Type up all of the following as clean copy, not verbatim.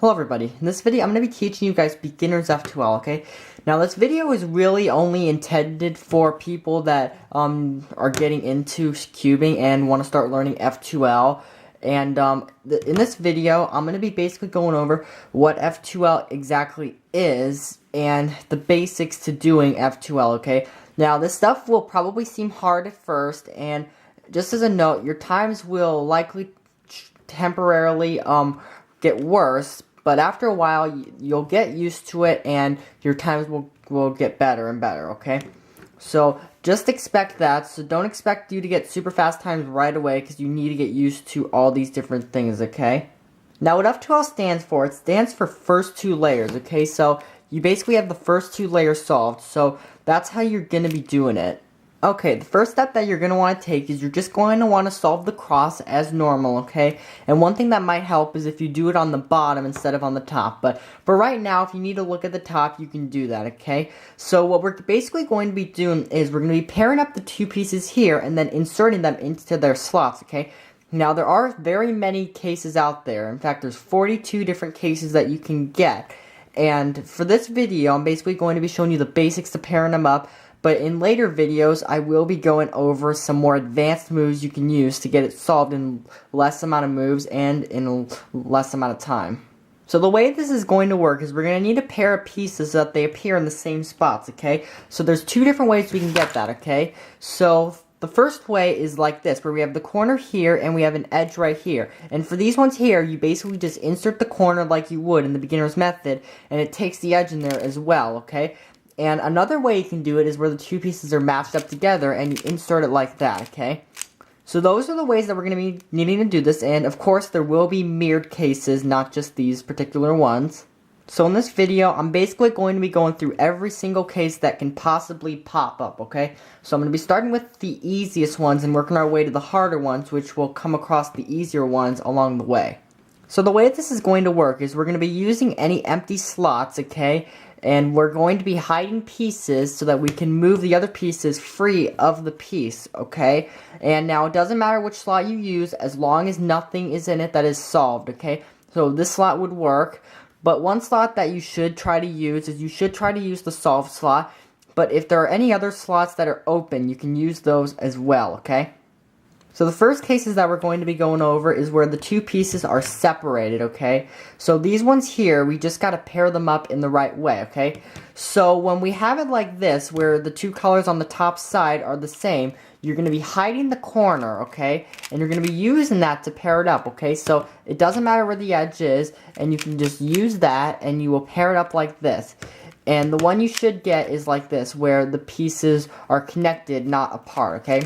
Hello everybody, in this video I'm going to be teaching you guys beginners F2L, okay? Now this video is really only intended for people that are getting into cubing and want to start learning F2L. And in this video I'm going to be basically going over what F2L exactly is and the basics to doing F2L, okay? Now this stuff will probably seem hard at first, and just as a note, your times will likely temporarily get worse, but after a while you'll get used to it and your times will get better and better, okay? So just expect that. So don't expect you to get super fast times right away, because you need to get used to all these different things, okay? Now what F2L stands for, it stands for first two layers, okay? So you basically have the first two layers solved, so that's how you're going to be doing it. Okay, the first step that you're going to want to take is you're just going to want to solve the cross as normal, okay? And one thing that might help is if you do it on the bottom instead of on the top. But for right now, if you need to look at the top, you can do that, okay? So what we're basically going to be doing is we're going to be pairing up the two pieces here and then inserting them into their slots, okay? Now, there are very many cases out there. In fact, there's 42 different cases that you can get. And for this video, I'm basically going to be showing you the basics to pairing them up. But in later videos, I will be going over some more advanced moves you can use to get it solved in less amount of moves and in less amount of time. So the way this is going to work is we're going to need a pair of pieces so that they appear in the same spots, okay? So there's two different ways we can get that, okay? So the first way is like this, where we have the corner here and we have an edge right here. And for these ones here, you basically just insert the corner like you would in the beginner's method, and it takes the edge in there as well, okay? And another way you can do it is where the two pieces are matched up together and you insert it like that, okay? So those are the ways that we're going to be needing to do this, and of course there will be mirrored cases, not just these particular ones. So in this video, I'm basically going to be going through every single case that can possibly pop up, okay? So I'm going to be starting with the easiest ones and working our way to the harder ones, which will come across the easier ones along the way. So the way this is going to work is we're going to be using any empty slots, okay? And we're going to be hiding pieces so that we can move the other pieces free of the piece, okay? And now it doesn't matter which slot you use as long as nothing is in it that is solved, okay? So this slot would work, but one slot that you should try to use is you should try to use the solve slot, but if there are any other slots that are open, you can use those as well, okay? So the first cases that we're going to be going over is where the two pieces are separated, okay? So these ones here, we just got to pair them up in the right way, okay? So when we have it like this, where the two colors on the top side are the same, you're going to be hiding the corner, okay? And you're going to be using that to pair it up, okay? So it doesn't matter where the edge is, and you can just use that, and you will pair it up like this. And the one you should get is like this, where the pieces are connected, not apart, okay?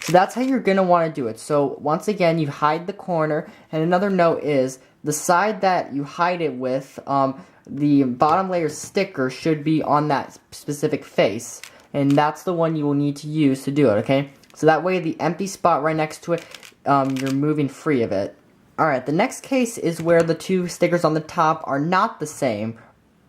So that's how you're going to want to do it. So once again, you hide the corner, and another note is the side that you hide it with, the bottom layer sticker should be on that specific face, and that's the one you will need to use to do it, okay? So that way the empty spot right next to it, you're moving free of it. Alright, the next case is where the two stickers on the top are not the same,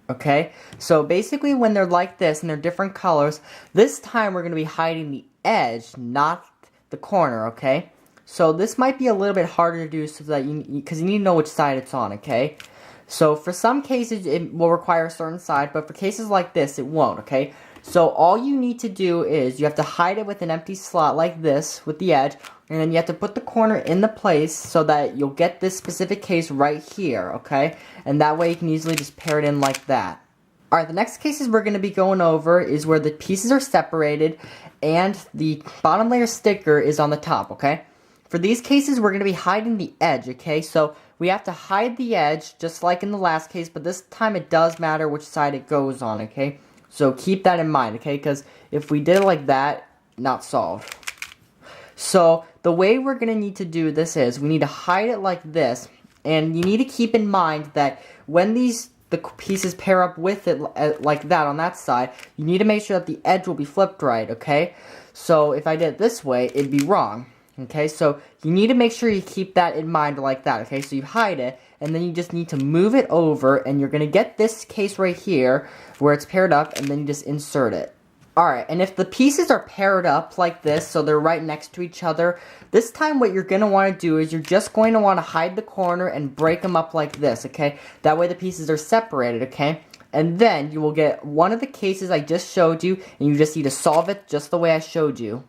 okay? So basically when they're like this and they're different colors, this time we're going to be hiding the edge, not the corner, okay? So this might be a little bit harder to do so that because you need to know which side it's on, okay? So for some cases it will require a certain side, but for cases like this it won't, okay? So all you need to do is you have to hide it with an empty slot like this with the edge, and then you have to put the corner in the place so that you'll get this specific case right here, okay? And that way you can easily just pair it in like that. Alright, the next cases we're going to be going over is where the pieces are separated and the bottom layer sticker is on the top, okay? For these cases, we're going to be hiding the edge, okay? So we have to hide the edge just like in the last case, but this time it does matter which side it goes on, okay? So keep that in mind, okay? Because if we did it like that, not solved. So the way we're going to need to do this is we need to hide it like this, and you need to keep in mind that when the pieces pair up with it like that on that side, you need to make sure that the edge will be flipped right, okay? So if I did it this way, it'd be wrong, okay? So you need to make sure you keep that in mind like that, okay? So you hide it, and then you just need to move it over, and you're going to get this case right here where it's paired up, and then you just insert it. Alright, and if the pieces are paired up like this, so they're right next to each other, this time what you're going to want to do is you're just going to want to hide the corner and break them up like this, okay? That way the pieces are separated, okay? And then you will get one of the cases I just showed you, and you just need to solve it just the way I showed you.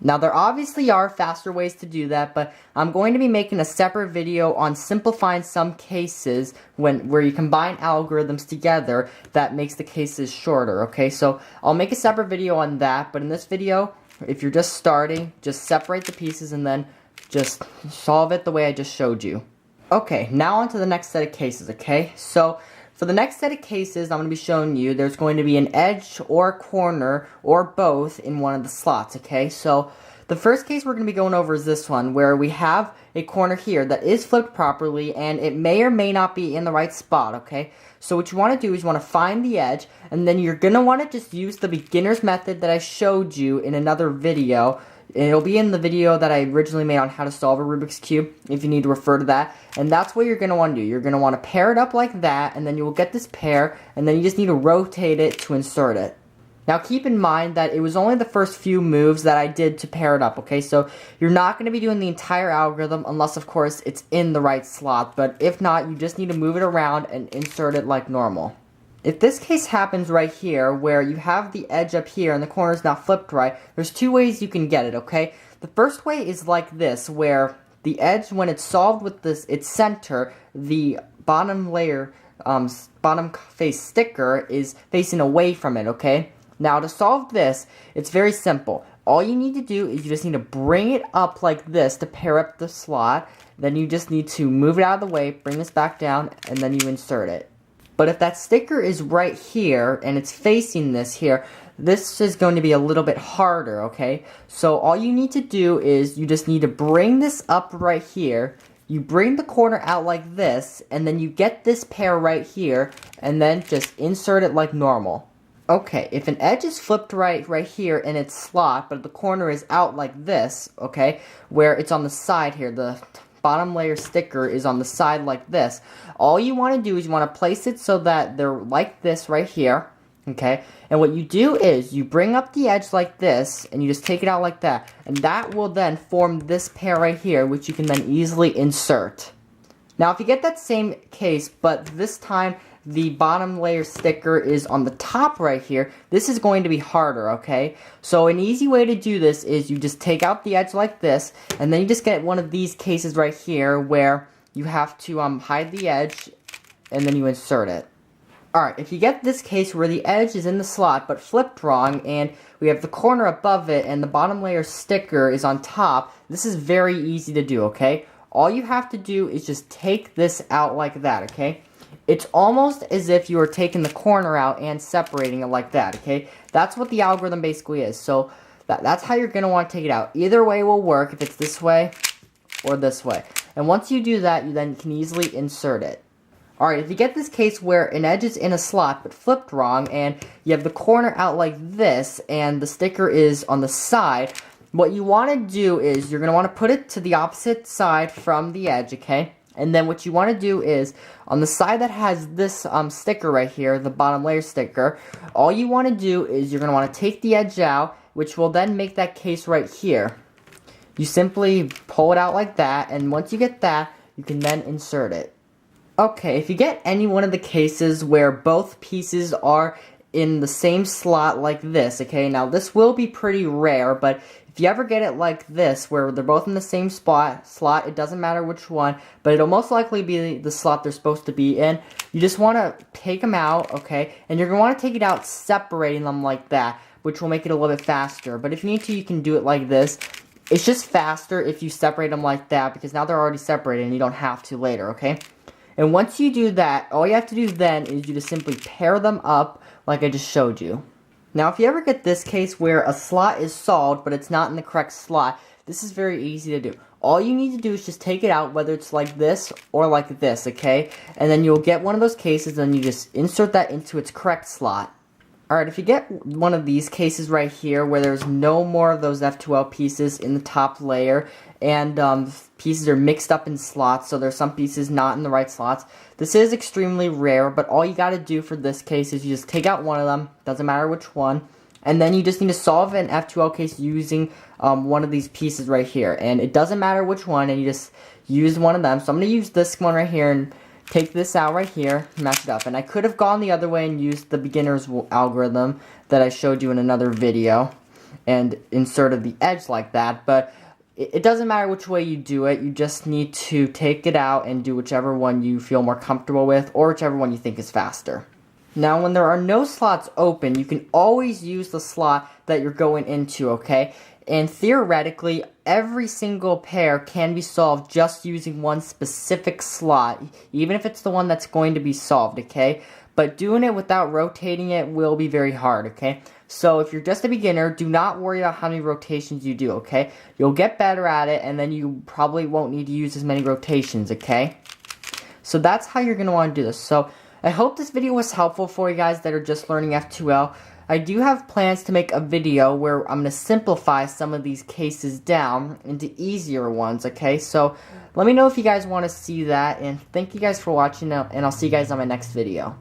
Now, there obviously are faster ways to do that, but I'm going to be making a separate video on simplifying some cases where you combine algorithms together that makes the cases shorter, okay? So, I'll make a separate video on that, but in this video, if you're just starting, just separate the pieces and then just solve it the way I just showed you. Okay, now on to the next set of cases, okay? So, for the next set of cases I'm going to be showing you, there's going to be an edge or a corner or both in one of the slots, okay? So the first case we're going to be going over is this one, where we have a corner here that is flipped properly and it may or may not be in the right spot, okay? So what you want to do is you want to find the edge, and then you're going to want to just use the beginner's method that I showed you in another video. It'll be in the video that I originally made on how to solve a Rubik's Cube, if you need to refer to that. And that's what you're going to want to do. You're going to want to pair it up like that, and then you will get this pair, and then you just need to rotate it to insert it. Now keep in mind that it was only the first few moves that I did to pair it up, okay? So you're not going to be doing the entire algorithm unless, of course, it's in the right slot. But if not, you just need to move it around and insert it like normal. If this case happens right here, where you have the edge up here and the corner is not flipped right, there's two ways you can get it, okay? The first way is like this, where the edge, when it's solved with its center, the bottom layer, bottom face sticker is facing away from it, okay? Now, to solve this, it's very simple. All you need to do is you just need to bring it up like this to pair up the slot. Then you just need to move it out of the way, bring this back down, and then you insert it. But if that sticker is right here, and it's facing this here, this is going to be a little bit harder, okay? So all you need to do is you just need to bring this up right here, you bring the corner out like this, and then you get this pair right here, and then just insert it like normal. Okay, if an edge is flipped right here in its slot, but the corner is out like this, okay, where it's on the side here, the bottom layer sticker is on the side like this, all you want to do is you want to place it so that they're like this right here, okay? And what you do is you bring up the edge like this, and you just take it out like that, and that will then form this pair right here, which you can then easily insert. Now, if you get that same case, but this time the bottom layer sticker is on the top right here, this is going to be harder, okay? So an easy way to do this is you just take out the edge like this, and then you just get one of these cases right here where you have to hide the edge, and then you insert it. Alright, if you get this case where the edge is in the slot but flipped wrong, and we have the corner above it and the bottom layer sticker is on top, this is very easy to do, okay? All you have to do is just take this out like that, okay? It's almost as if you are taking the corner out and separating it like that, okay? That's what the algorithm basically is. So that's how you're going to want to take it out. Either way will work, if it's this way or this way. And once you do that, you then can easily insert it. Alright, if you get this case where an edge is in a slot but flipped wrong, and you have the corner out like this, and the sticker is on the side, what you want to do is you're going to want to put it to the opposite side from the edge, okay? And then what you want to do is, on the side that has this sticker right here, the bottom layer sticker, all you want to do is you're going to want to take the edge out, which will then make that case right here. You simply pull it out like that, and once you get that, you can then insert it. Okay, if you get any one of the cases where both pieces are in the same slot like this, okay, now this will be pretty rare, but if you ever get it like this, where they're both in the same slot, it doesn't matter which one, but it'll most likely be the slot they're supposed to be in. You just want to take them out, okay, and you're going to want to take it out separating them like that, which will make it a little bit faster. But if you need to, you can do it like this. It's just faster if you separate them like that, because now they're already separated and you don't have to later, okay? And once you do that, all you have to do then is you just simply pair them up like I just showed you. Now, if you ever get this case where a slot is solved, but it's not in the correct slot, this is very easy to do. All you need to do is just take it out, whether it's like this or like this, okay? And then you'll get one of those cases, and you just insert that into its correct slot. Alright, if you get one of these cases right here, where there's no more of those F2L pieces in the top layer, and pieces are mixed up in slots, so there's some pieces not in the right slots, this is extremely rare, but all you gotta do for this case is you just take out one of them, doesn't matter which one, And then you just need to solve an F2L case using one of these pieces right here. And it doesn't matter which one, and you just use one of them. So I'm going to use this one right here and take this out right here, match it up. And I could have gone the other way and used the beginner's algorithm that I showed you in another video and inserted the edge like that, but it doesn't matter which way you do it. You just need to take it out and do whichever one you feel more comfortable with, or whichever one you think is faster. Now, when there are no slots open, you can always use the slot that you're going into, okay? And theoretically, every single pair can be solved just using one specific slot, even if it's the one that's going to be solved, okay? But doing it without rotating it will be very hard, okay? So if you're just a beginner, do not worry about how many rotations you do, okay? You'll get better at it, and then you probably won't need to use as many rotations, okay? So that's how you're going to want to do this. So I hope this video was helpful for you guys that are just learning F2L. I do have plans to make a video where I'm going to simplify some of these cases down into easier ones, okay? So let me know if you guys want to see that, and thank you guys for watching, and I'll see you guys on my next video.